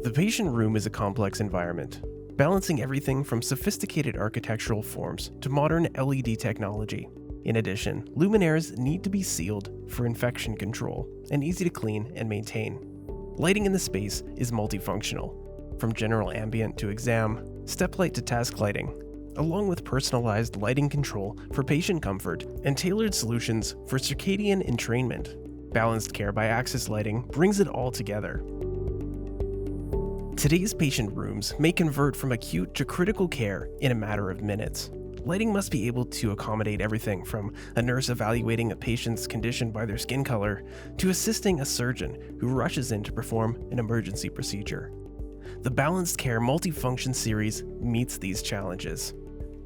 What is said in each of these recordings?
The patient room is a complex environment, balancing everything from sophisticated architectural forms to modern LED technology. In addition, luminaires need to be sealed for infection control and easy to clean and maintain. Lighting in the space is multifunctional, from general ambient to exam, step light to task lighting, along with personalized lighting control for patient comfort and tailored solutions for circadian entrainment. Balanced care by Axis Lighting brings it all together. Today's patient rooms may convert from acute to critical care in a matter of minutes. Lighting must be able to accommodate everything from a nurse evaluating a patient's condition by their skin color to assisting a surgeon who rushes in to perform an emergency procedure. The Balanced Care Multifunction series meets these challenges.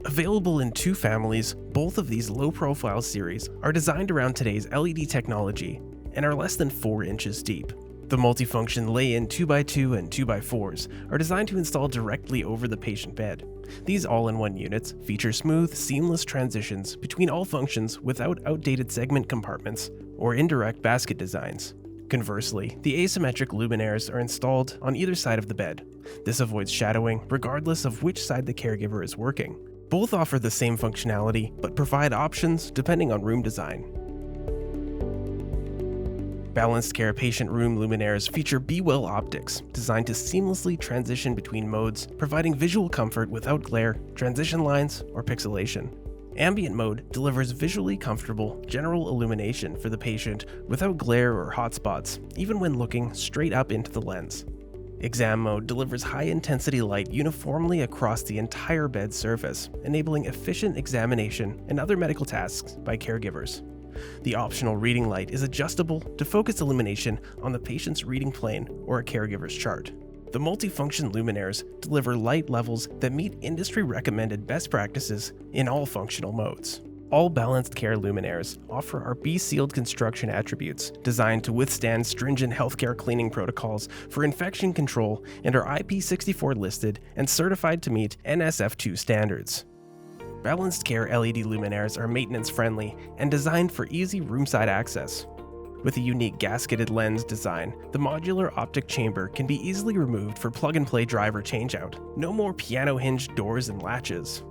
Available in 2 families, both of these low-profile series are designed around today's LED technology and are less than 4 inches deep. The multifunction lay-in 2x2 and 2x4s are designed to install directly over the patient bed. These all-in-one units feature smooth, seamless transitions between all functions without outdated segment compartments or indirect basket designs. Conversely, the asymmetric luminaires are installed on either side of the bed. This avoids shadowing regardless of which side the caregiver is working. Both offer the same functionality, but provide options depending on room design. Balanced Care patient room luminaires feature Be-Well optics, designed to seamlessly transition between modes, providing visual comfort without glare, transition lines, or pixelation. Ambient mode delivers visually comfortable, general illumination for the patient without glare or hotspots, even when looking straight up into the lens. Exam mode delivers high-intensity light uniformly across the entire bed surface, enabling efficient examination and other medical tasks by caregivers. The optional reading light is adjustable to focus illumination on the patient's reading plane or a caregiver's chart. The multifunction luminaires deliver light levels that meet industry-recommended best practices in all functional modes. All Balanced Care luminaires offer our Be-Sealed construction attributes designed to withstand stringent healthcare cleaning protocols for infection control and are IP64 listed and certified to meet NSF2 standards. Balanced Care LED luminaires are maintenance-friendly and designed for easy room-side access. With a unique gasketed lens design, the modular optic chamber can be easily removed for plug-and-play driver changeout. No more piano-hinged doors and latches.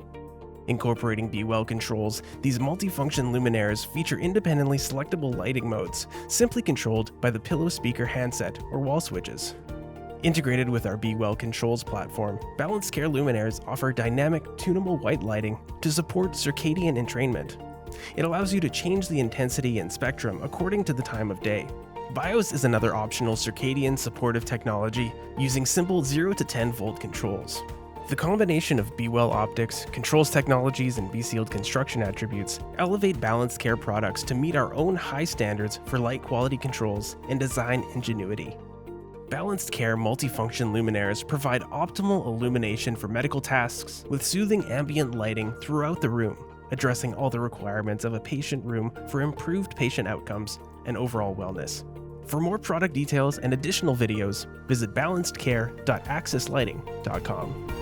Incorporating Be-Well controls, these multifunction luminaires feature independently selectable lighting modes, simply controlled by the pillow speaker handset or wall switches. Integrated with our Be-Well controls platform, Balanced Care luminaires offer dynamic, tunable white lighting to support circadian entrainment. It allows you to change the intensity and spectrum according to the time of day. BIOS is another optional circadian supportive technology using simple 0 to 10 volt controls. The combination of Be-Well optics, controls technologies, and Be-Sealed construction attributes elevate Balanced Care products to meet our own high standards for light quality controls and design ingenuity. Balanced Care multifunction luminaires provide optimal illumination for medical tasks with soothing ambient lighting throughout the room, addressing all the requirements of a patient room for improved patient outcomes and overall wellness. For more product details and additional videos, visit balancedcare.axislighting.com.